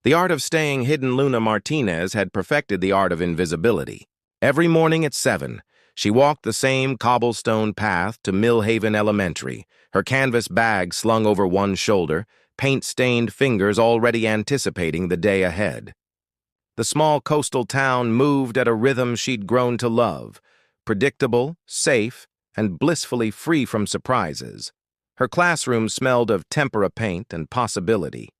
The art of staying hidden. Luna Martinez had perfected the art of invisibility. Every morning at 7, she walked the same cobblestone path to Millhaven Elementary, her canvas bag slung over one shoulder, paint-stained fingers already anticipating the day ahead. The small coastal town moved at a rhythm she'd grown to love, predictable, safe, and blissfully free from surprises. Her classroom smelled of tempera paint and possibility.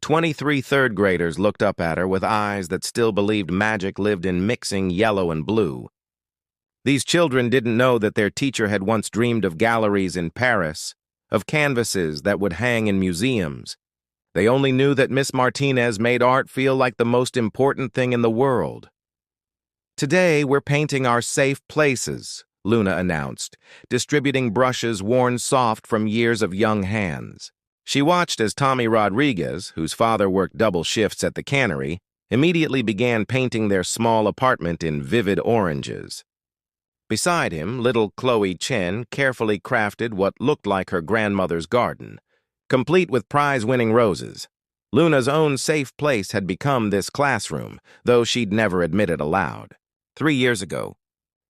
23 third graders looked up at her with eyes that still believed magic lived in mixing yellow and blue. These children didn't know that their teacher had once dreamed of galleries in Paris, of canvases that would hang in museums. They only knew that Miss Martinez made art feel like the most important thing in the world. "Today, we're painting our safe places," Luna announced, distributing brushes worn soft from years of young hands. She watched as Tommy Rodriguez, whose father worked double shifts at the cannery, immediately began painting their small apartment in vivid oranges. Beside him, little Chloe Chen carefully crafted what looked like her grandmother's garden, complete with prize-winning roses. Luna's own safe place had become this classroom, though she'd never admit it aloud. 3 years ago,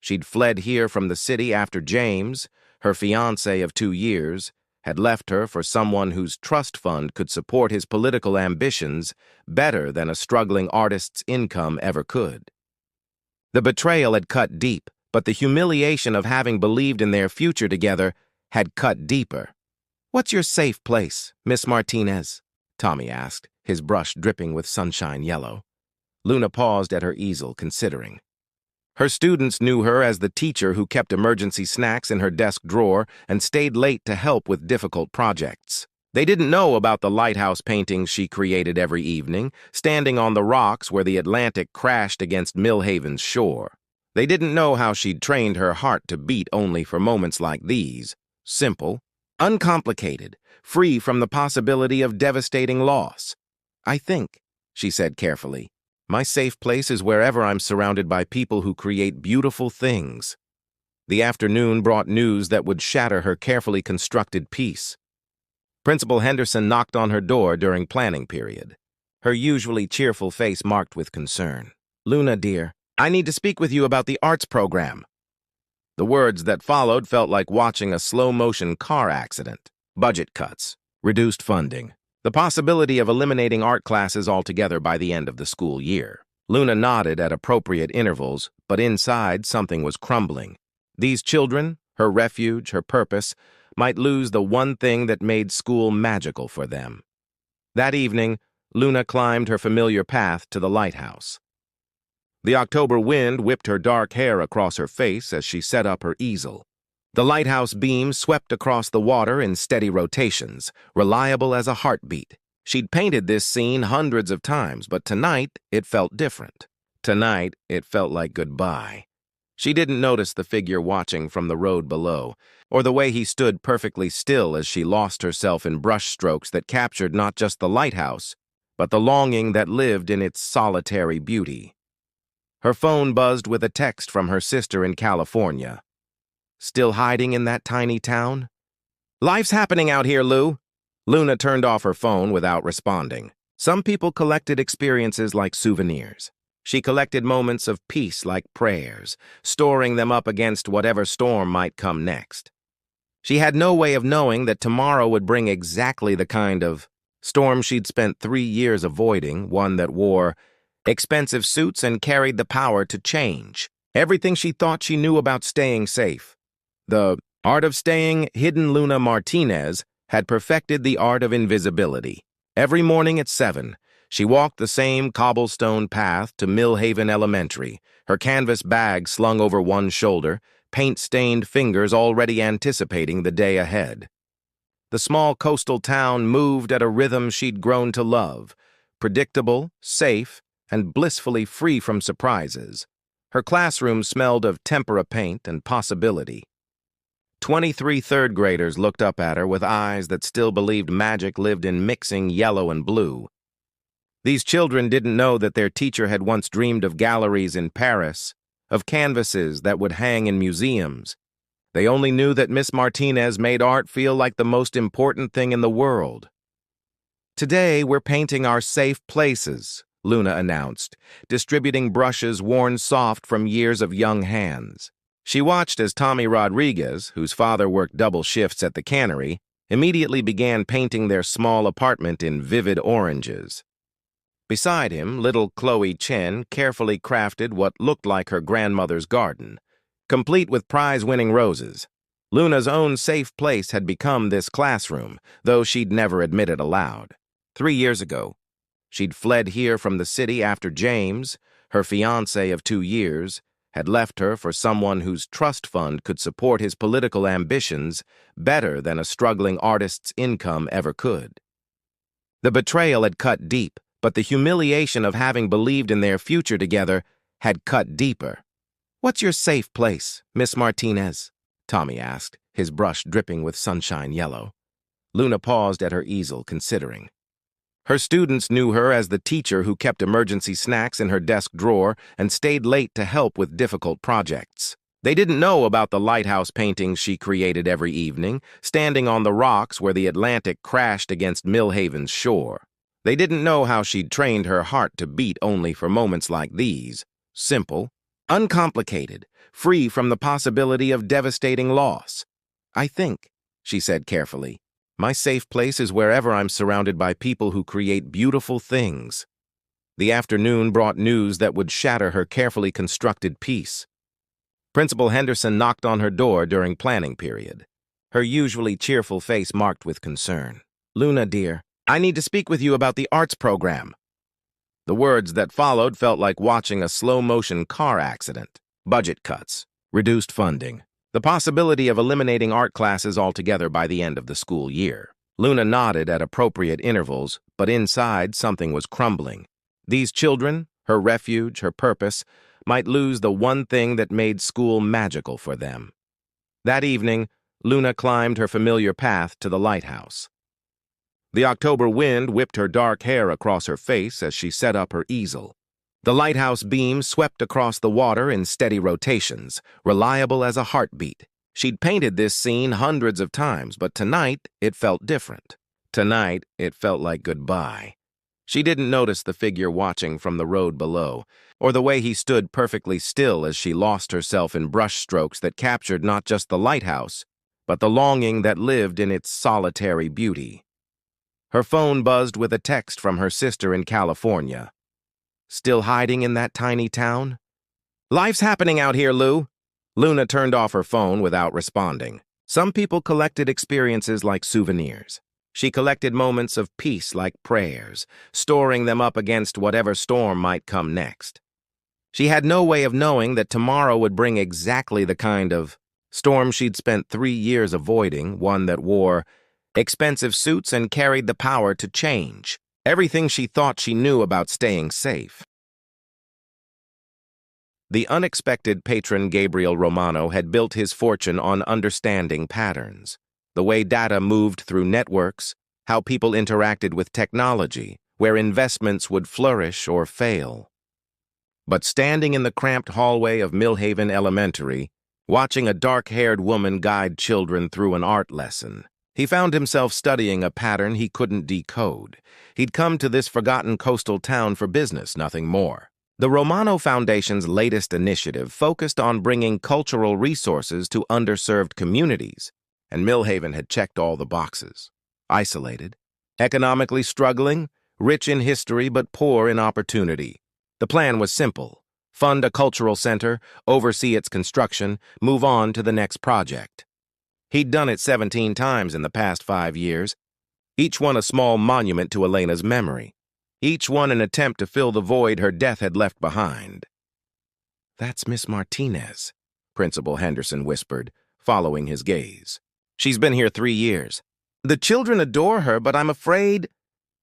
she'd fled here from the city after James, her fiancé of 2 years, had left her for someone whose trust fund could support his political ambitions better than a struggling artist's income ever could. The betrayal had cut deep, but the humiliation of having believed in their future together had cut deeper. "What's your safe place, Miss Martinez?" Tommy asked, his brush dripping with sunshine yellow. Luna paused at her easel, considering. Her students knew her as the teacher who kept emergency snacks in her desk drawer and stayed late to help with difficult projects. They didn't know about the lighthouse paintings she created every evening, standing on the rocks where the Atlantic crashed against Millhaven's shore. They didn't know how she'd trained her heart to beat only for moments like these, simple, uncomplicated, free from the possibility of devastating loss. "I think," she said carefully, "my safe place is wherever I'm surrounded by people who create beautiful things." The afternoon brought news that would shatter her carefully constructed peace. Principal Henderson knocked on her door during planning period, her usually cheerful face marked with concern. "Luna, dear, I need to speak with you about the arts program." The words that followed felt like watching a slow-motion car accident. Budget cuts, reduced funding, the possibility of eliminating art classes altogether by the end of the school year. Luna nodded at appropriate intervals, but inside something was crumbling. These children, her refuge, her purpose, might lose the one thing that made school magical for them. That evening, Luna climbed her familiar path to the lighthouse. The October wind whipped her dark hair across her face as she set up her easel. The lighthouse beam swept across the water in steady rotations, reliable as a heartbeat. She'd painted this scene hundreds of times, but tonight it felt different. Tonight it felt like goodbye. She didn't notice the figure watching from the road below, or the way he stood perfectly still as she lost herself in brushstrokes that captured not just the lighthouse, but the longing that lived in its solitary beauty. Her phone buzzed with a text from her sister in California. "Still hiding in that tiny town?" "Life's happening out here, Lou." Luna turned off her phone without responding. Some people collected experiences like souvenirs. She collected moments of peace like prayers, storing them up against whatever storm might come next. She had no way of knowing that tomorrow would bring exactly the kind of storm she'd spent 3 years avoiding, one that wore expensive suits and carried the power to change everything she thought she knew about staying safe. The art of staying hidden. Luna Martinez had perfected the art of invisibility. Every morning at 7, she walked the same cobblestone path to Millhaven Elementary, her canvas bag slung over one shoulder, paint-stained fingers already anticipating the day ahead. The small coastal town moved at a rhythm she'd grown to love, predictable, safe, and blissfully free from surprises. Her classroom smelled of tempera paint and possibility. 23 third graders looked up at her with eyes that still believed magic lived in mixing yellow and blue. These children didn't know that their teacher had once dreamed of galleries in Paris, of canvases that would hang in museums. They only knew that Miss Martinez made art feel like the most important thing in the world. Today, we're painting our safe places, Luna announced, distributing brushes worn soft from years of young hands. She watched as Tommy Rodriguez, whose father worked double shifts at the cannery, immediately began painting their small apartment in vivid oranges. Beside him, little Chloe Chen carefully crafted what looked like her grandmother's garden, complete with prize-winning roses. Luna's own safe place had become this classroom, though she'd never admit it aloud. 3 years ago, she'd fled here from the city after James, her fiancé of 2 years, had left her for someone whose trust fund could support his political ambitions better than a struggling artist's income ever could. The betrayal had cut deep, but the humiliation of having believed in their future together had cut deeper. "What's your safe place, Miss Martinez?" Tommy asked, his brush dripping with sunshine yellow. Luna paused at her easel, considering. Her students knew her as the teacher who kept emergency snacks in her desk drawer and stayed late to help with difficult projects. They didn't know about the lighthouse paintings she created every evening, standing on the rocks where the Atlantic crashed against Millhaven's shore. They didn't know how she'd trained her heart to beat only for moments like these, simple, uncomplicated, free from the possibility of devastating loss. "I think," she said carefully, "my safe place is wherever I'm surrounded by people who create beautiful things." The afternoon brought news that would shatter her carefully constructed peace. Principal Henderson knocked on her door during planning period, her usually cheerful face marked with concern. "Luna, dear, I need to speak with you about the arts program." The words that followed felt like watching a slow-motion car accident. Budget cuts, reduced funding, the possibility of eliminating art classes altogether by the end of the school year. Luna nodded at appropriate intervals, but inside something was crumbling. These children, her refuge, her purpose, might lose the one thing that made school magical for them. That evening, Luna climbed her familiar path to the lighthouse. The October wind whipped her dark hair across her face as she set up her easel. The lighthouse beam swept across the water in steady rotations, reliable as a heartbeat. She'd painted this scene hundreds of times, but tonight it felt different. Tonight it felt like goodbye. She didn't notice the figure watching from the road below, or the way he stood perfectly still as she lost herself in brushstrokes that captured not just the lighthouse, but the longing that lived in its solitary beauty. Her phone buzzed with a text from her sister in California. "Still hiding in that tiny town?" "Life's happening out here, Lou." Luna turned off her phone without responding. Some people collected experiences like souvenirs. She collected moments of peace like prayers, storing them up against whatever storm might come next. She had no way of knowing that tomorrow would bring exactly the kind of storm she'd spent 3 years avoiding, one that wore expensive suits and carried the power to change everything she thought she knew about staying safe. The unexpected patron Gabriel Romano had built his fortune on understanding patterns, the way data moved through networks, how people interacted with technology, where investments would flourish or fail. But standing in the cramped hallway of Millhaven Elementary, watching a dark-haired woman guide children through an art lesson, he found himself studying a pattern he couldn't decode. He'd come to this forgotten coastal town for business, nothing more. The Romano Foundation's latest initiative focused on bringing cultural resources to underserved communities, and Millhaven had checked all the boxes. Isolated, economically struggling, rich in history but poor in opportunity. The plan was simple: fund a cultural center, oversee its construction, move on to the next project. He'd done it 17 times in the past 5 years, each one a small monument to Elena's memory, each one an attempt to fill the void her death had left behind. "That's Miss Martinez," Principal Henderson whispered, following his gaze. "She's been here 3 years. The children adore her, but I'm afraid—"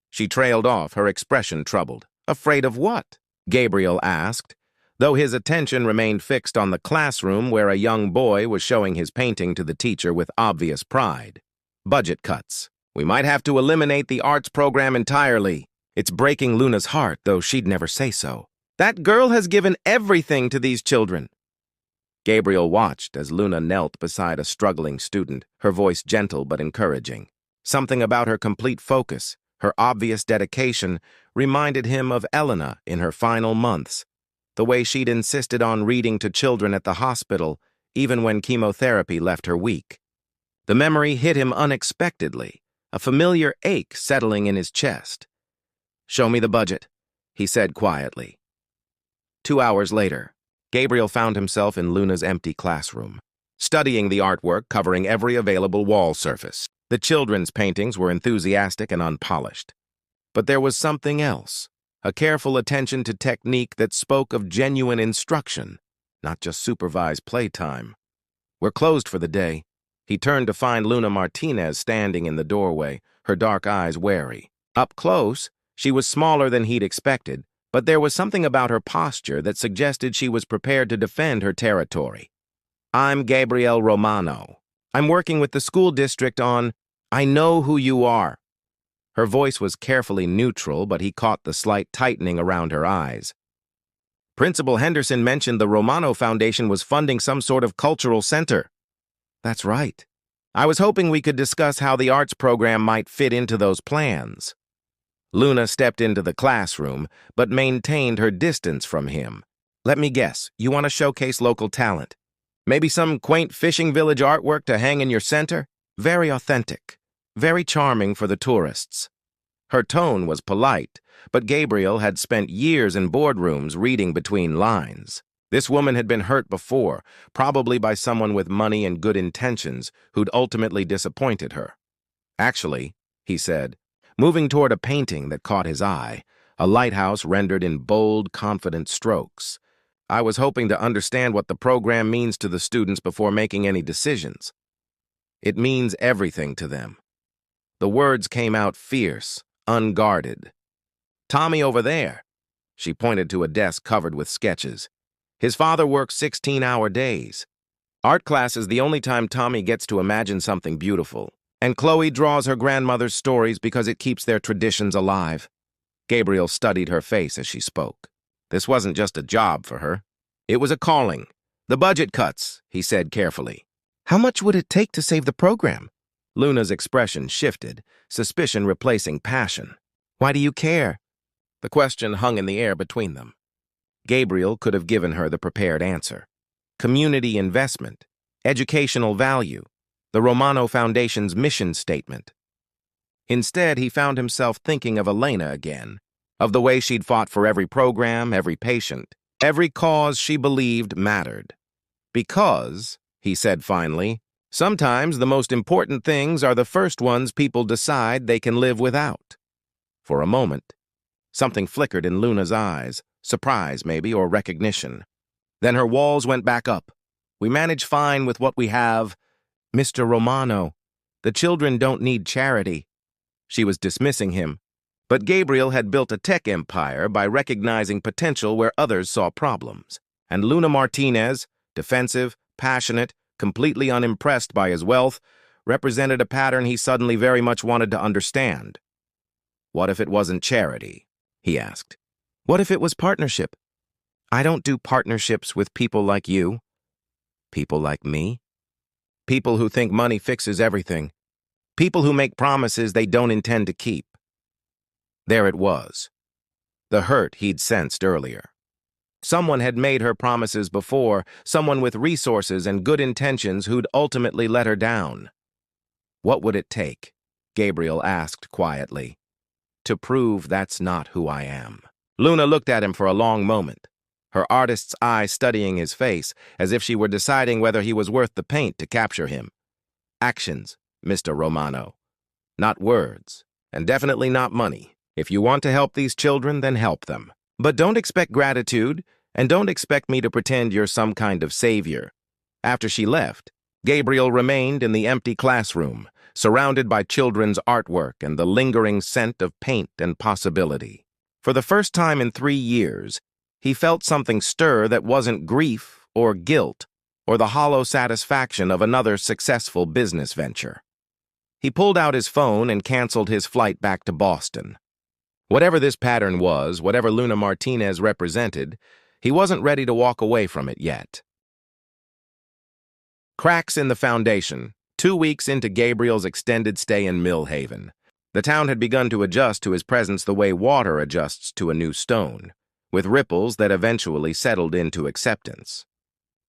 She trailed off, her expression troubled. "Afraid of what?" Gabriel asked, though his attention remained fixed on the classroom where a young boy was showing his painting to the teacher with obvious pride. "Budget cuts. We might have to eliminate the arts program entirely. It's breaking Luna's heart, though she'd never say so. That girl has given everything to these children." Gabriel watched as Luna knelt beside a struggling student, her voice gentle but encouraging. Something about her complete focus, Her obvious dedication reminded him of Elena in her final months, the way she'd insisted on reading to children at the hospital even when chemotherapy left her weak. The memory hit him unexpectedly, a familiar ache settling in his chest. "Show me the budget," he said quietly. 2 hours later, Gabriel found himself in Luna's empty classroom, studying the artwork covering every available wall surface. The children's paintings were enthusiastic and unpolished. But there was something else, a careful attention to technique that spoke of genuine instruction, not just supervised playtime. "We're closed for the day." He turned to find Luna Martinez standing in the doorway, her dark eyes wary. Up close, she was smaller than he'd expected, but there was something about her posture that suggested she was prepared to defend her territory. "I'm Gabrielle Romano. I'm working with the school district on... I know who you are." Her voice was carefully neutral, but he caught the slight tightening around her eyes. "Principal Henderson mentioned the Romano Foundation was funding some sort of cultural center." "That's right. I was hoping we could discuss how the arts program might fit into those plans." Luna stepped into the classroom, but maintained her distance from him. "Let me guess, you want to showcase local talent? Maybe some quaint fishing village artwork to hang in your center? Very authentic, very charming for the tourists." Her tone was polite, but Gabriel had spent years in boardrooms reading between lines. This woman had been hurt before, probably by someone with money and good intentions who'd ultimately disappointed her. "Actually," he said, moving toward a painting that caught his eye, a lighthouse rendered in bold, confident strokes. "I was hoping to understand what the program means to the students before making any decisions." "It means everything to them." The words came out fierce, unguarded. "Tommy over there." She pointed to a desk covered with sketches. "His father works 16-hour days. Art class is the only time Tommy gets to imagine something beautiful. And Chloe draws her grandmother's stories because it keeps their traditions alive." Gabriel studied her face as she spoke. This wasn't just a job for her. It was a calling. "The budget cuts," he said carefully. "How much would it take to save the program?" Luna's expression shifted, suspicion replacing passion. "Why do you care?" The question hung in the air between them. Gabriel could have given her the prepared answer. Community investment, educational value, the Romano Foundation's mission statement. Instead, he found himself thinking of Elena again, of the way she'd fought for every program, every patient, every cause she believed mattered. "Because," he said finally, "sometimes the most important things are the first ones people decide they can live without." For a moment, something flickered in Luna's eyes, surprise maybe, or recognition. Then her walls went back up. "We manage fine with what we have. Mr. Romano, the children don't need charity." She was dismissing him, but Gabriel had built a tech empire by recognizing potential where others saw problems. And Luna Martinez, defensive, passionate, completely unimpressed by his wealth, represented a pattern he suddenly very much wanted to understand. "What if it wasn't charity?" he asked. "What if it was partnership? I don't do partnerships with people like you." "People like me?" "People who think money fixes everything. People who make promises they don't intend to keep." There it was. The hurt he'd sensed earlier. Someone had made her promises before, someone with resources and good intentions who'd ultimately let her down. "What would it take?" Gabriel asked quietly. "To prove that's not who I am." Luna looked at him for a long moment, her artist's eye studying his face as if she were deciding whether he was worth the paint to capture him. "Actions, Mr. Romano. Not words, and definitely not money. If you want to help these children, then help them. But don't expect gratitude, and don't expect me to pretend you're some kind of savior." After she left, Gabriel remained in the empty classroom, surrounded by children's artwork and the lingering scent of paint and possibility. For the first time in 3 years, he felt something stir that wasn't grief or guilt or the hollow satisfaction of another successful business venture. He pulled out his phone and canceled his flight back to Boston. Whatever this pattern was, whatever Luna Martinez represented, he wasn't ready to walk away from it yet. Cracks in the foundation, 2 weeks into Gabriel's extended stay in Millhaven. The town had begun to adjust to his presence the way water adjusts to a new stone, with ripples that eventually settled into acceptance.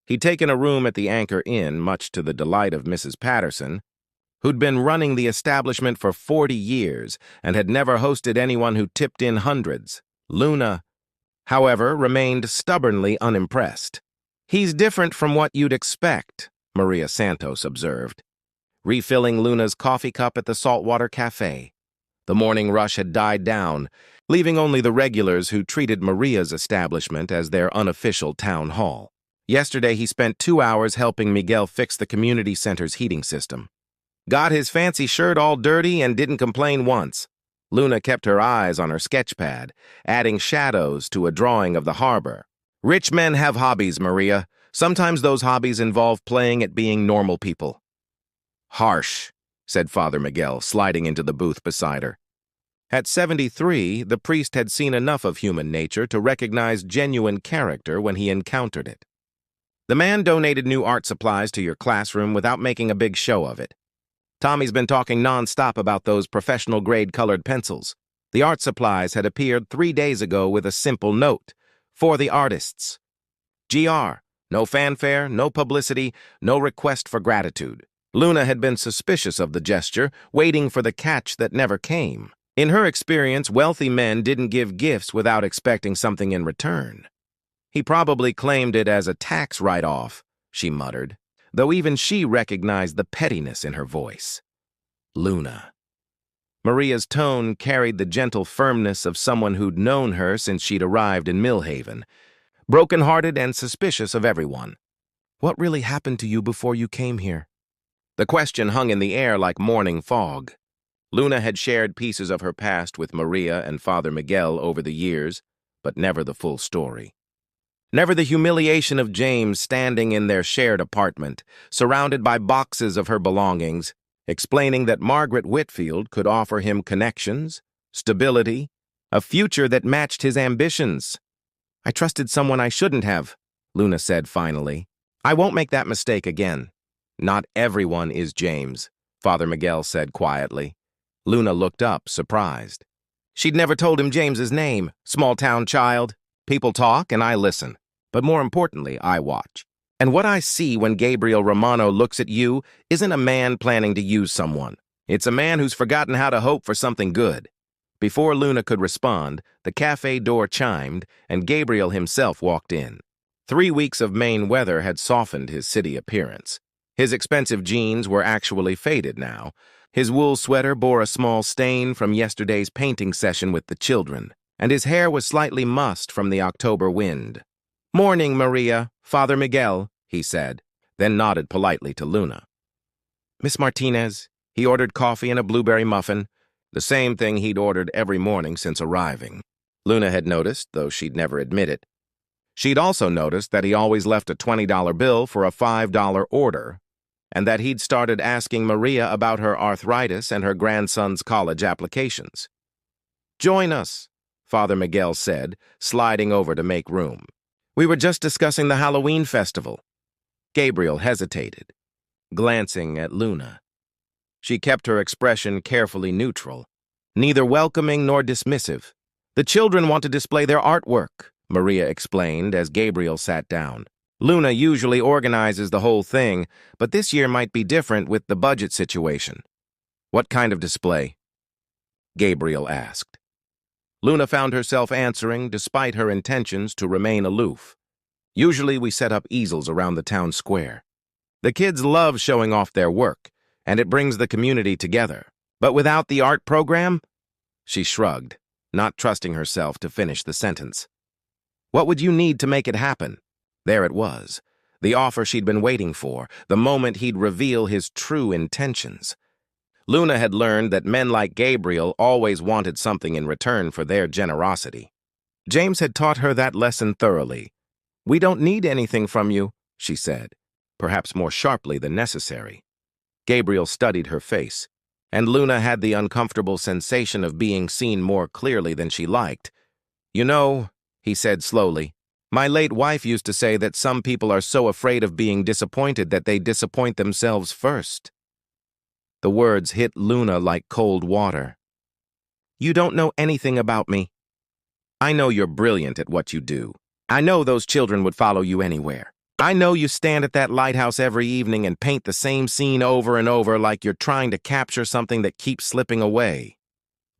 He'd taken a room at the Anchor Inn, much to the delight of Mrs. Patterson, who'd been running the establishment for 40 years and had never hosted anyone who tipped in hundreds. Luna, however, remained stubbornly unimpressed. "He's different from what you'd expect," Maria Santos observed, refilling Luna's coffee cup at the Saltwater Cafe. The morning rush had died down, leaving only the regulars who treated Maria's establishment as their unofficial town hall. Yesterday, he spent 2 hours helping Miguel fix the community center's heating system. Got his fancy shirt all dirty and didn't complain once. Luna kept her eyes on her sketchpad, adding shadows to a drawing of the harbor. "Rich men have hobbies, Maria. Sometimes those hobbies involve playing at being normal people." "Harsh," said Father Miguel, sliding into the booth beside her. At 73, the priest had seen enough of human nature to recognize genuine character when he encountered it. "The man donated new art supplies to your classroom without making a big show of it. Tommy's been talking non-stop about those professional-grade colored pencils. The art supplies had appeared 3 days ago with a simple note, 'For the artists.' GR. No fanfare, no publicity, no request for gratitude." Luna had been suspicious of the gesture, waiting for the catch that never came. In her experience, wealthy men didn't give gifts without expecting something in return. "He probably claimed it as a tax write-off," she muttered, though even she recognized the pettiness in her voice. Luna. Maria's tone carried the gentle firmness of someone who'd known her since she'd arrived in Millhaven, broken-hearted and suspicious of everyone. "What really happened to you before you came here?" The question hung in the air like morning fog. Luna had shared pieces of her past with Maria and Father Miguel over the years, but never the full story. Never the humiliation of James standing in their shared apartment, surrounded by boxes of her belongings, explaining that Margaret Whitfield could offer him connections, stability, a future that matched his ambitions. "I trusted someone I shouldn't have," Luna said finally. "I won't make that mistake again." "Not everyone is James," Father Miguel said quietly. Luna looked up, surprised. She'd never told him James's name. Small-town child. People talk and I listen. But more importantly, I watch. And what I see when Gabriel Romano looks at you isn't a man planning to use someone. It's a man who's forgotten how to hope for something good. Before Luna could respond, the cafe door chimed and Gabriel himself walked in. 3 weeks of Maine weather had softened his city appearance. His expensive jeans were actually faded now. His wool sweater bore a small stain from yesterday's painting session with the children, and his hair was slightly mussed from the October wind. "Morning, Maria, Father Miguel," he said, then nodded politely to Luna. "Miss Martinez," he ordered coffee and a blueberry muffin, the same thing he'd ordered every morning since arriving. Luna had noticed, though she'd never admit it. She'd also noticed that he always left a $20 bill for a $5 order, and that he'd started asking Maria about her arthritis and her grandson's college applications. "Join us," Father Miguel said, sliding over to make room. "We were just discussing the Halloween festival." Gabriel hesitated, glancing at Luna. She kept her expression carefully neutral, neither welcoming nor dismissive. "The children want to display their artwork," Maria explained as Gabriel sat down. "Luna usually organizes the whole thing, but this year might be different with the budget situation." "What kind of display?" Gabriel asked. Luna found herself answering despite her intentions to remain aloof. "Usually we set up easels around the town square. The kids love showing off their work, and it brings the community together. But without the art program?" She shrugged, not trusting herself to finish the sentence. "What would you need to make it happen?" There it was, the offer she'd been waiting for, the moment he'd reveal his true intentions. Luna had learned that men like Gabriel always wanted something in return for their generosity. James had taught her that lesson thoroughly. "We don't need anything from you," she said, perhaps more sharply than necessary. Gabriel studied her face, and Luna had the uncomfortable sensation of being seen more clearly than she liked. "You know," he said slowly, "my late wife used to say that some people are so afraid of being disappointed that they disappoint themselves first." The words hit Luna like cold water. You don't know anything about me. I know you're brilliant at what you do. I know those children would follow you anywhere. I know you stand at that lighthouse every evening and paint the same scene over and over like you're trying to capture something that keeps slipping away.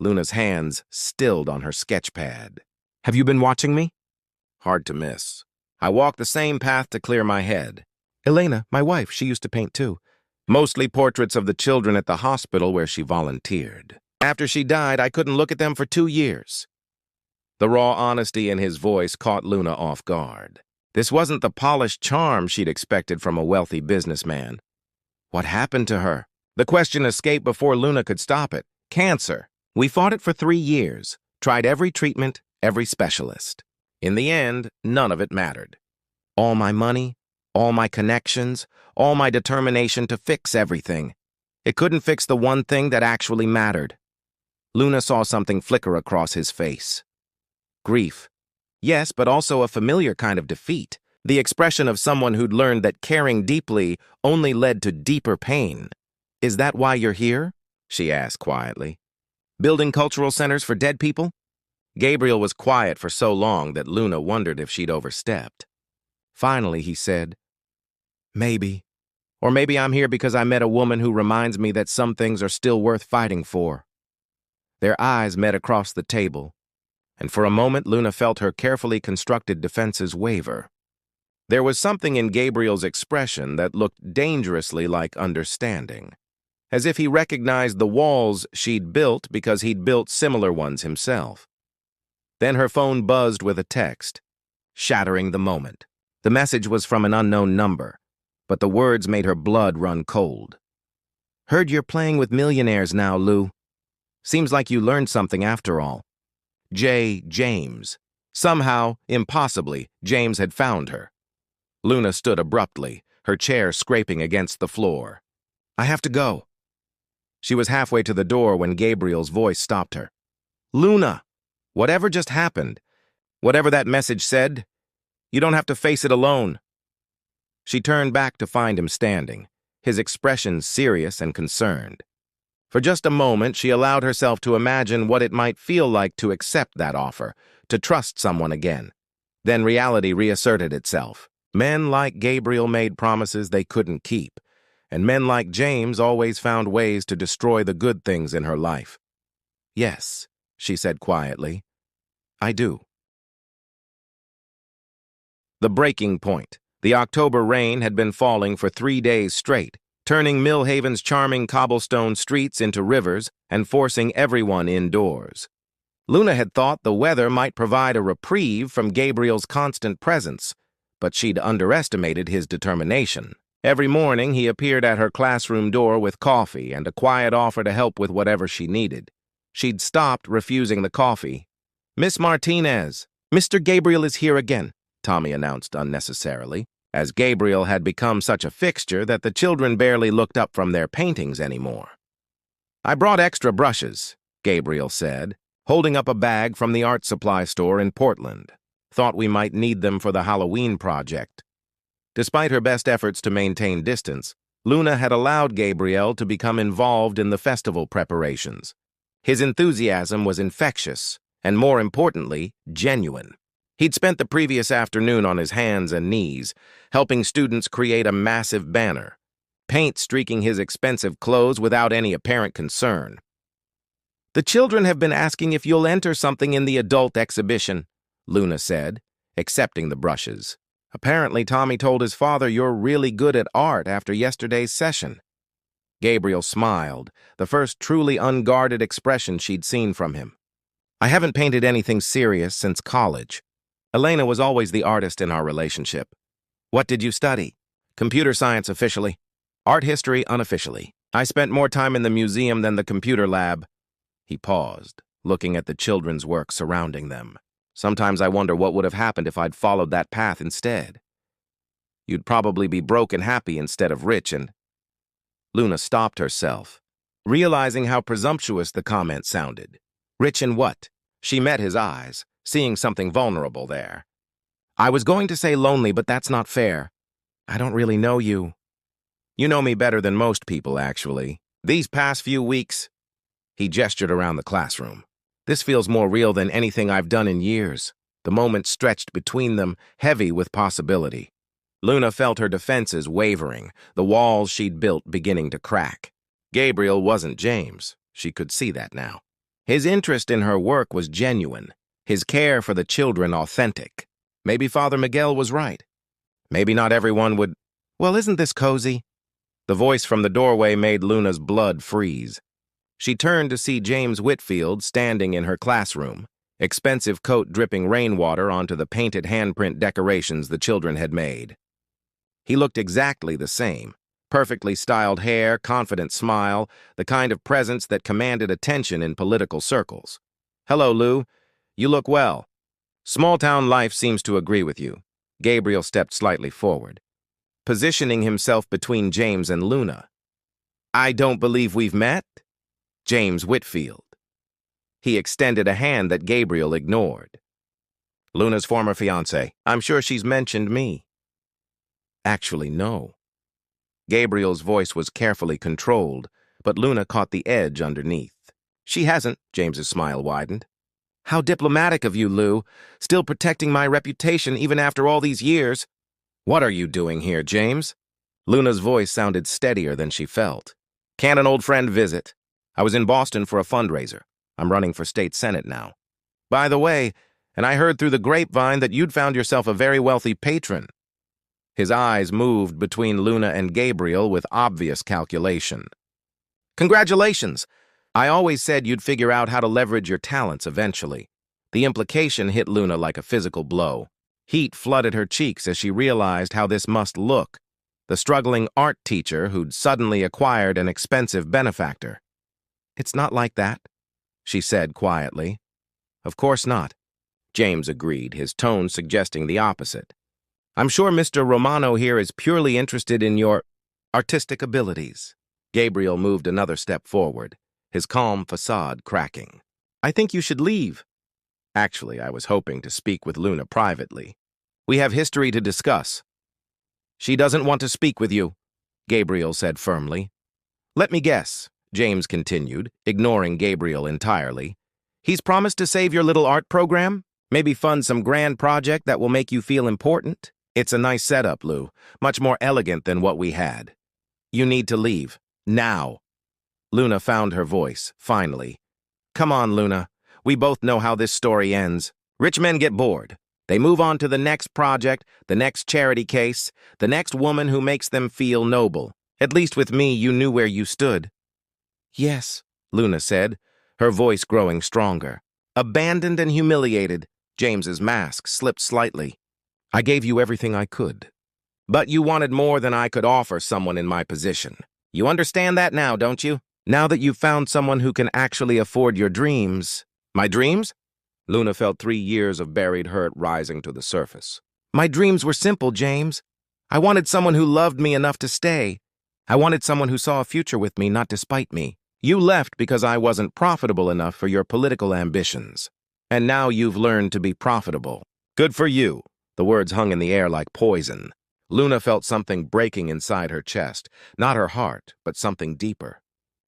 Luna's hands stilled on her sketch pad. Have you been watching me? Hard to miss. I walk the same path to clear my head. Elena, my wife, she used to paint too. Mostly portraits of the children at the hospital where she volunteered. After she died, I couldn't look at them for 2 years. The raw honesty in his voice caught Luna off guard. This wasn't the polished charm she'd expected from a wealthy businessman. What happened to her? The question escaped before Luna could stop it. Cancer. We fought it for 3 years, tried every treatment, every specialist. In the end, none of it mattered. All my money, all my connections, all my determination to fix everything. It couldn't fix the one thing that actually mattered. Luna saw something flicker across his face. Grief. Yes, but also a familiar kind of defeat. The expression of someone who'd learned that caring deeply only led to deeper pain. Is that why you're here? She asked quietly. Building cultural centers for dead people? Gabriel was quiet for so long that Luna wondered if she'd overstepped. Finally, he said, Maybe. Or maybe I'm here because I met a woman who reminds me that some things are still worth fighting for. Their eyes met across the table, and for a moment Luna felt her carefully constructed defenses waver. There was something in Gabriel's expression that looked dangerously like understanding, as if he recognized the walls she'd built because he'd built similar ones himself. Then her phone buzzed with a text, shattering the moment. The message was from an unknown number, but the words made her blood run cold. Heard you're playing with millionaires now, Lou. Seems like you learned something after all. James. Somehow, impossibly, James had found her. Luna stood abruptly, her chair scraping against the floor. I have to go. She was halfway to the door when Gabriel's voice stopped her. Luna, whatever just happened, whatever that message said, you don't have to face it alone. She turned back to find him standing, his expression serious and concerned. For just a moment, she allowed herself to imagine what it might feel like to accept that offer, to trust someone again. Then reality reasserted itself. Men like Gabriel made promises they couldn't keep, and men like James always found ways to destroy the good things in her life. Yes, she said quietly, I do. The breaking point. The October rain had been falling for 3 days straight, turning Millhaven's charming cobblestone streets into rivers and forcing everyone indoors. Luna had thought the weather might provide a reprieve from Gabriel's constant presence, but she'd underestimated his determination. Every morning he appeared at her classroom door with coffee and a quiet offer to help with whatever she needed. She'd stopped refusing the coffee. Miss Martinez, Mr. Gabriel is here again, Tommy announced unnecessarily, as Gabriel had become such a fixture that the children barely looked up from their paintings anymore. I brought extra brushes, Gabriel said, holding up a bag from the art supply store in Portland. Thought we might need them for the Halloween project. Despite her best efforts to maintain distance, Luna had allowed Gabriel to become involved in the festival preparations. His enthusiasm was infectious, and more importantly, genuine. He'd spent the previous afternoon on his hands and knees, helping students create a massive banner, paint streaking his expensive clothes without any apparent concern. The children have been asking if you'll enter something in the adult exhibition, Luna said, accepting the brushes. Apparently, Tommy told his father you're really good at art after yesterday's session. Gabriel smiled, the first truly unguarded expression she'd seen from him. I haven't painted anything serious since college. Elena was always the artist in our relationship. What did you study? Computer science officially. Art history unofficially. I spent more time in the museum than the computer lab. He paused, looking at the children's work surrounding them. Sometimes I wonder what would have happened if I'd followed that path instead. You'd probably be broke and happy instead of rich and... Luna stopped herself, realizing how presumptuous the comment sounded. Rich in what? She met his eyes, seeing something vulnerable there. I was going to say lonely, but that's not fair. I don't really know you. You know me better than most people, actually. These past few weeks... He gestured around the classroom. This feels more real than anything I've done in years. The moment stretched between them, heavy with possibility. Luna felt her defenses wavering, the walls she'd built beginning to crack. Gabriel wasn't James. She could see that now. His interest in her work was genuine, his care for the children authentic. Maybe Father Miguel was right. Maybe not everyone would... Well, isn't this cozy? The voice from the doorway made Luna's blood freeze. She turned to see James Whitfield standing in her classroom, expensive coat dripping rainwater onto the painted handprint decorations the children had made. He looked exactly the same. Perfectly styled hair, confident smile, the kind of presence that commanded attention in political circles. "Hello, Lou. You look well. Small-town life seems to agree with you." Gabriel stepped slightly forward, positioning himself between James and Luna. "I don't believe we've met?" James Whitfield. He extended a hand that Gabriel ignored. "Luna's former fiancé. I'm sure she's mentioned me." "Actually, no." Gabriel's voice was carefully controlled, but Luna caught the edge underneath. "She hasn't," James's smile widened. "How diplomatic of you, Lou, still protecting my reputation even after all these years." "What are you doing here, James?" Luna's voice sounded steadier than she felt. "Can't an old friend visit? I was in Boston for a fundraiser. I'm running for state senate now. By the way, and I heard through the grapevine that you'd found yourself a very wealthy patron." His eyes moved between Luna and Gabriel with obvious calculation. "Congratulations! I always said you'd figure out how to leverage your talents eventually." The implication hit Luna like a physical blow. Heat flooded her cheeks as she realized how this must look. The struggling art teacher who'd suddenly acquired an expensive benefactor. "It's not like that," she said quietly. "Of course not," James agreed, his tone suggesting the opposite. "I'm sure Mr. Romano here is purely interested in your artistic abilities." Gabriel moved another step forward, his calm facade cracking. "I think you should leave." "Actually, I was hoping to speak with Luna privately. We have history to discuss." "She doesn't want to speak with you," Gabriel said firmly. "Let me guess," James continued, ignoring Gabriel entirely. "He's promised to save your little art program? Maybe fund some grand project that will make you feel important? It's a nice setup, Lou, much more elegant than what we had. You need to leave. Now." Luna found her voice, finally. "Come on, Luna. We both know how this story ends. Rich men get bored. They move on to the next project, the next charity case, the next woman who makes them feel noble. At least with me, you knew where you stood." "Yes," Luna said, her voice growing stronger. "Abandoned and humiliated." James's mask slipped slightly. "I gave you everything I could. But you wanted more than I could offer someone in my position. You understand that now, don't you? Now that you've found someone who can actually afford your dreams." "My dreams?" Luna felt 3 years of buried hurt rising to the surface. "My dreams were simple, James. I wanted someone who loved me enough to stay. I wanted someone who saw a future with me, not despite me. You left because I wasn't profitable enough for your political ambitions. And now you've learned to be profitable. Good for you." The words hung in the air like poison. Luna felt something breaking inside her chest, not her heart, but something deeper.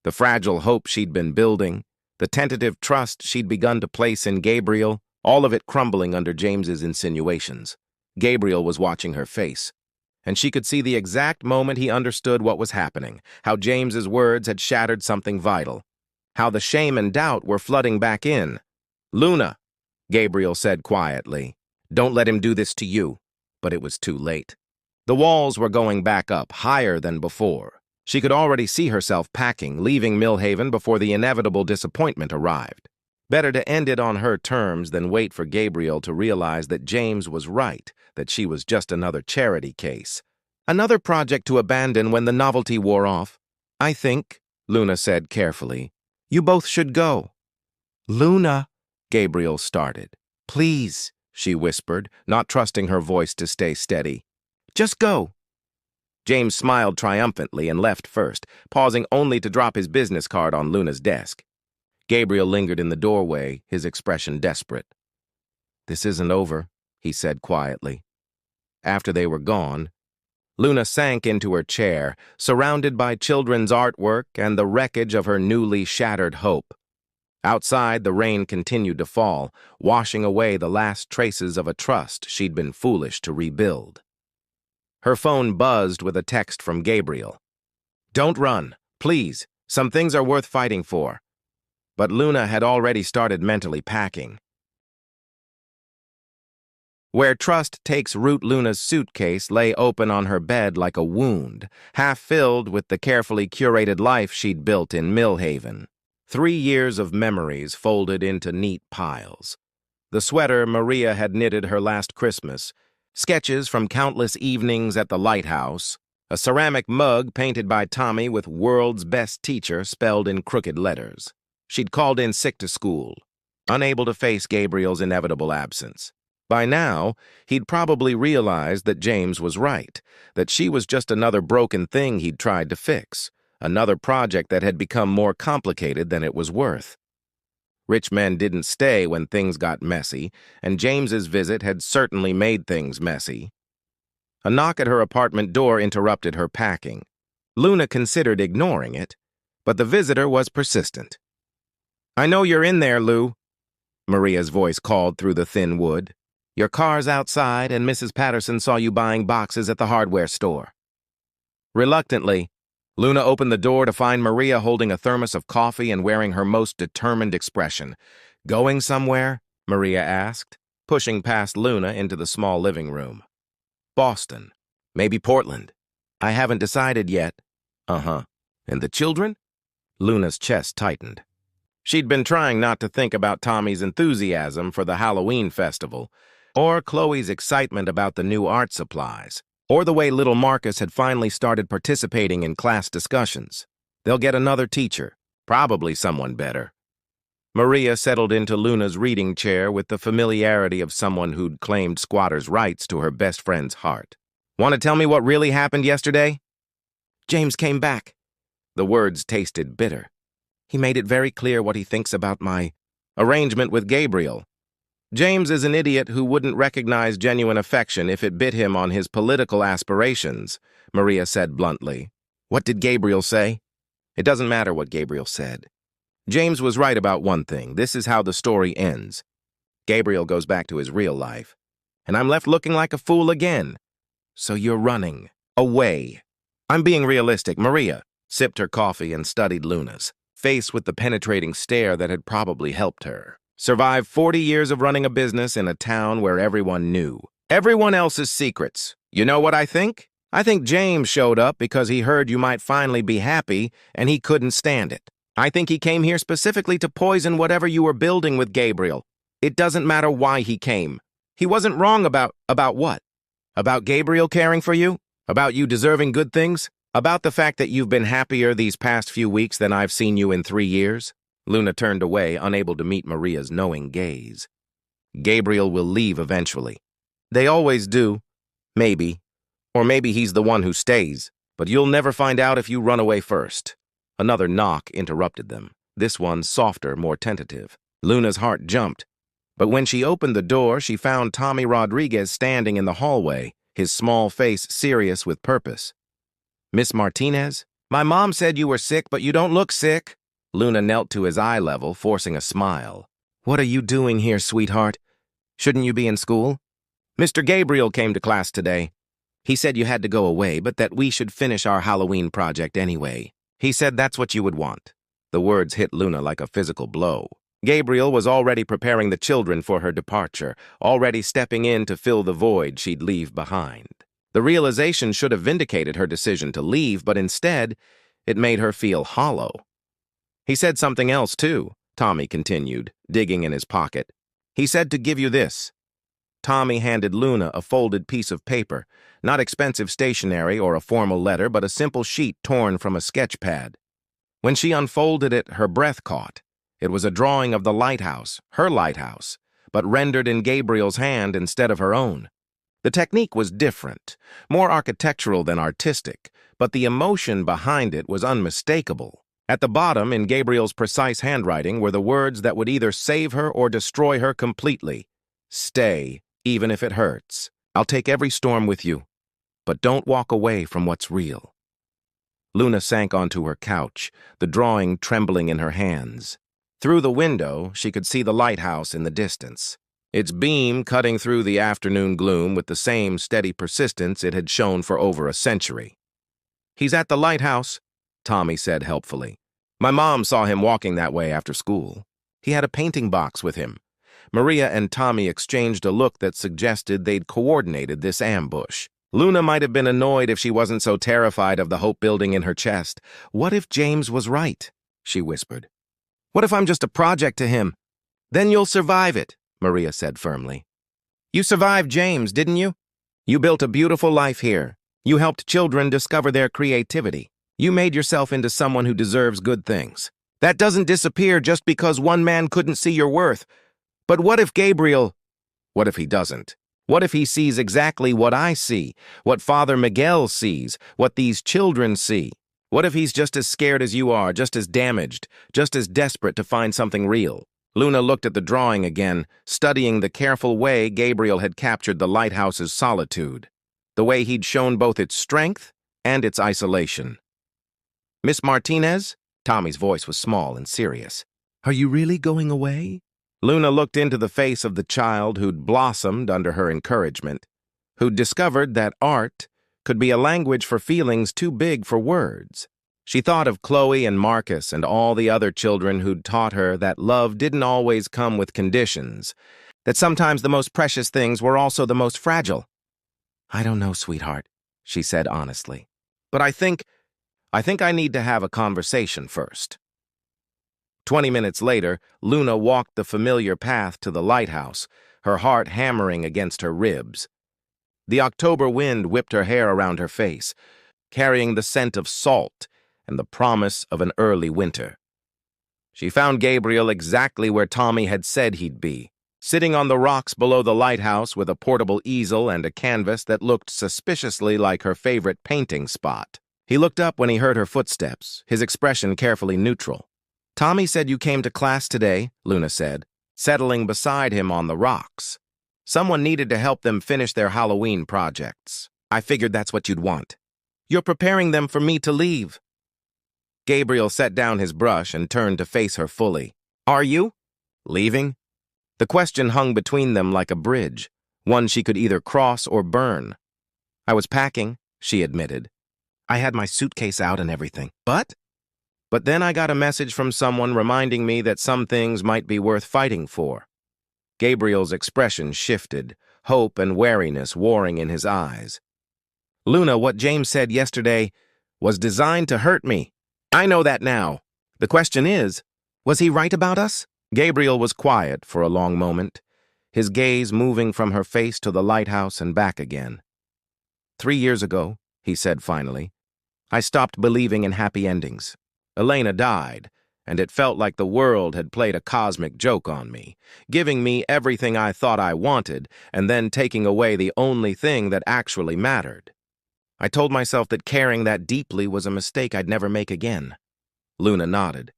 The fragile hope she'd been building, the tentative trust she'd begun to place in Gabriel, all of it crumbling under James's insinuations. Gabriel was watching her face, and she could see the exact moment he understood what was happening, how James's words had shattered something vital, how the shame and doubt were flooding back in. "Luna," Gabriel said quietly, "don't let him do this to you." But it was too late. The walls were going back up, higher than before. She could already see herself packing, leaving Millhaven before the inevitable disappointment arrived. Better to end it on her terms than wait for Gabriel to realize that James was right, that she was just another charity case. Another project to abandon when the novelty wore off. "I think," Luna said carefully, "you both should go." "Luna," Gabriel started. "Please," she whispered, not trusting her voice to stay steady. "Just go." James smiled triumphantly and left first, pausing only to drop his business card on Luna's desk. Gabriel lingered in the doorway, his expression desperate. "This isn't over," he said quietly. After they were gone, Luna sank into her chair, surrounded by children's artwork and the wreckage of her newly shattered hope. Outside, the rain continued to fall, washing away the last traces of a trust she'd been foolish to rebuild. Her phone buzzed with a text from Gabriel. "Don't run, please. Some things are worth fighting for." But Luna had already started mentally packing. Where trust takes root, Luna's suitcase lay open on her bed like a wound, half filled with the carefully curated life she'd built in Millhaven. 3 years of memories folded into neat piles. The sweater Maria had knitted her last Christmas, sketches from countless evenings at the lighthouse, a ceramic mug painted by Tommy with "World's Best Teacher" spelled in crooked letters. She'd called in sick to school, unable to face Gabriel's inevitable absence. By now, he'd probably realized that James was right, that she was just another broken thing he'd tried to fix, another project that had become more complicated than it was worth. Rich men didn't stay when things got messy, and James's visit had certainly made things messy. A knock at her apartment door interrupted her packing. Luna considered ignoring it, but the visitor was persistent. "I know you're in there, Lou," Maria's voice called through the thin wood. "Your car's outside, and Mrs. Patterson saw you buying boxes at the hardware store." Reluctantly, Luna opened the door to find Maria holding a thermos of coffee and wearing her most determined expression. "Going somewhere?" Maria asked, pushing past Luna into the small living room. "Boston. Maybe Portland. I haven't decided yet." "Uh-huh. And the children?" Luna's chest tightened. She'd been trying not to think about Tommy's enthusiasm for the Halloween festival, or Chloe's excitement about the new art supplies, or the way little Marcus had finally started participating in class discussions. They'll get another teacher, probably someone better. Maria settled into Luna's reading chair with the familiarity of someone who'd claimed squatters' rights to her best friend's heart. "Want to tell me what really happened yesterday?" "James came back." The words tasted bitter. "He made it very clear what he thinks about my arrangement with Gabriel. James is an idiot who wouldn't recognize genuine affection if it bit him on his political aspirations," Maria said bluntly. "What did Gabriel say?" "It doesn't matter what Gabriel said. James was right about one thing. This is how the story ends. Gabriel goes back to his real life, and I'm left looking like a fool again. So you're running away." "I'm being realistic." Maria sipped her coffee and studied Luna's face with the penetrating stare that had probably helped her. "Survived 40 years of running a business in a town where everyone knew everyone else's secrets. You know what I think? I think James showed up because he heard you might finally be happy, and he couldn't stand it. I think he came here specifically to poison whatever you were building with Gabriel. It doesn't matter why he came. He wasn't wrong about what? About Gabriel caring for you? About you deserving good things? About the fact that you've been happier these past few weeks than I've seen you in 3 years? Luna turned away, unable to meet Maria's knowing gaze. "Gabriel will leave eventually. They always do. Maybe. Or maybe he's the one who stays. But you'll never find out if you run away first." Another knock interrupted them, this one softer, more tentative. Luna's heart jumped. But when she opened the door, she found Tommy Rodriguez standing in the hallway, his small face serious with purpose. "Miss Martinez? My mom said you were sick, but you don't look sick." Luna knelt to his eye level, forcing a smile. "What are you doing here, sweetheart? Shouldn't you be in school?" "Mr. Gabriel came to class today. He said you had to go away, but that we should finish our Halloween project anyway. He said that's what you would want." The words hit Luna like a physical blow. Gabriel was already preparing the children for her departure, already stepping in to fill the void she'd leave behind. The realization should have vindicated her decision to leave, but instead, it made her feel hollow. "He said something else, too," Tommy continued, digging in his pocket. "He said to give you this." Tommy handed Luna a folded piece of paper, not expensive stationery or a formal letter, but a simple sheet torn from a sketch pad. When she unfolded it, her breath caught. It was a drawing of the lighthouse, her lighthouse, but rendered in Gabriel's hand instead of her own. The technique was different, more architectural than artistic, but the emotion behind it was unmistakable. At the bottom, in Gabriel's precise handwriting, were the words that would either save her or destroy her completely. "Stay, even if it hurts. I'll take every storm with you, but don't walk away from what's real." Luna sank onto her couch, the drawing trembling in her hands. Through the window, she could see the lighthouse in the distance, its beam cutting through the afternoon gloom with the same steady persistence it had shown for over a century. "He's at the lighthouse," Tommy said helpfully. "My mom saw him walking that way after school. He had a painting box with him." Maria and Tommy exchanged a look that suggested they'd coordinated this ambush. Luna might have been annoyed if she wasn't so terrified of the hope building in her chest. "What if James was right?" she whispered. "What if I'm just a project to him?" "Then you'll survive it," Maria said firmly. "You survived James, didn't you? You built a beautiful life here. You helped children discover their creativity. You made yourself into someone who deserves good things. That doesn't disappear just because one man couldn't see your worth. But what if Gabriel—" "What if he doesn't? What if he sees exactly what I see, what Father Miguel sees, what these children see? What if he's just as scared as you are, just as damaged, just as desperate to find something real?" Luna looked at the drawing again, studying the careful way Gabriel had captured the lighthouse's solitude, the way he'd shown both its strength and its isolation. "Miss Martinez?" Tommy's voice was small and serious. "Are you really going away?" Luna looked into the face of the child who'd blossomed under her encouragement, who'd discovered that art could be a language for feelings too big for words. She thought of Chloe and Marcus and all the other children who'd taught her that love didn't always come with conditions, that sometimes the most precious things were also the most fragile. "I don't know, sweetheart," she said honestly. "But I think I need to have a conversation first." 20 minutes later, Luna walked the familiar path to the lighthouse, her heart hammering against her ribs. The October wind whipped her hair around her face, carrying the scent of salt and the promise of an early winter. She found Gabriel exactly where Tommy had said he'd be, sitting on the rocks below the lighthouse with a portable easel and a canvas that looked suspiciously like her favorite painting spot. He looked up when he heard her footsteps, his expression carefully neutral. "Tommy said you came to class today," Luna said, settling beside him on the rocks. "Someone needed to help them finish their Halloween projects. I figured that's what you'd want. You're preparing them for me to leave." Gabriel set down his brush and turned to face her fully. "Are you? Leaving?" The question hung between them like a bridge, one she could either cross or burn. "I was packing," she admitted. "I had my suitcase out and everything. But then I got a message from someone reminding me that some things might be worth fighting for." Gabriel's expression shifted, hope and wariness warring in his eyes. "Luna, what James said yesterday was designed to hurt me. I know that now. The question is, was he right about us?" Gabriel was quiet for a long moment, his gaze moving from her face to the lighthouse and back again. 3 years ago," he said finally, "I stopped believing in happy endings. Elena died, and it felt like the world had played a cosmic joke on me, giving me everything I thought I wanted and then taking away the only thing that actually mattered. I told myself that caring that deeply was a mistake I'd never make again." Luna nodded,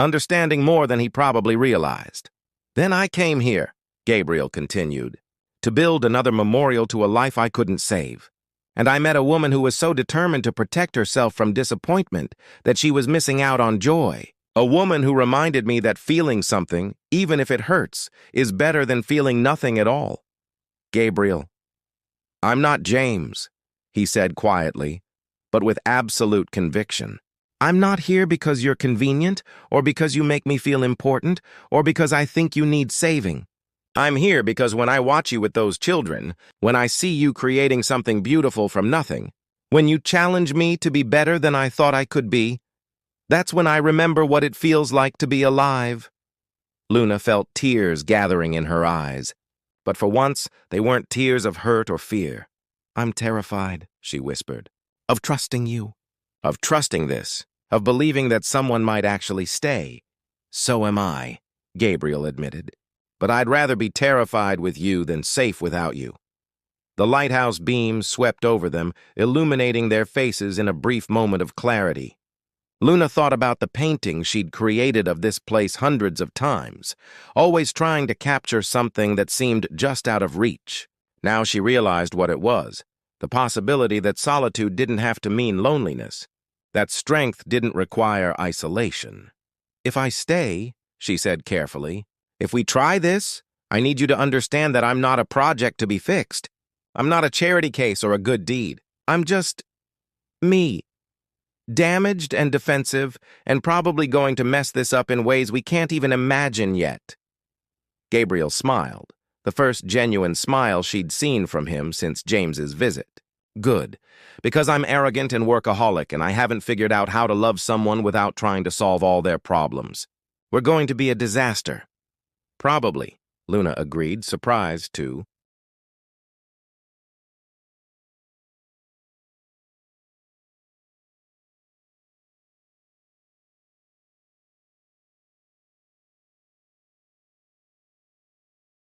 understanding more than he probably realized. "Then I came here," Gabriel continued, "to build another memorial to a life I couldn't save. And I met a woman who was so determined to protect herself from disappointment that she was missing out on joy. A woman who reminded me that feeling something, even if it hurts, is better than feeling nothing at all." "Gabriel, I'm not James," he said quietly, but with absolute conviction. "I'm not here because you're convenient, or because you make me feel important, or because I think you need saving. I'm here because when I watch you with those children, when I see you creating something beautiful from nothing, when you challenge me to be better than I thought I could be, that's when I remember what it feels like to be alive." Luna felt tears gathering in her eyes, but for once they weren't tears of hurt or fear. "I'm terrified," she whispered, "of trusting you, of trusting this, of believing that someone might actually stay." "So am I," Gabriel admitted. "But I'd rather be terrified with you than safe without you." The lighthouse beams swept over them, illuminating their faces in a brief moment of clarity. Luna thought about the paintings she'd created of this place hundreds of times, always trying to capture something that seemed just out of reach. Now she realized what it was, the possibility that solitude didn't have to mean loneliness, that strength didn't require isolation. "If I stay," she said carefully. If we try this, I need you to understand that I'm not a project to be fixed. I'm not a charity case or a good deed. I'm just me. Damaged and defensive, and probably going to mess this up in ways we can't even imagine yet. Gabriel smiled, the first genuine smile she'd seen from him since James's visit. Good, because I'm arrogant and workaholic and I haven't figured out how to love someone without trying to solve all their problems. We're going to be a disaster. Probably, Luna agreed, surprised too.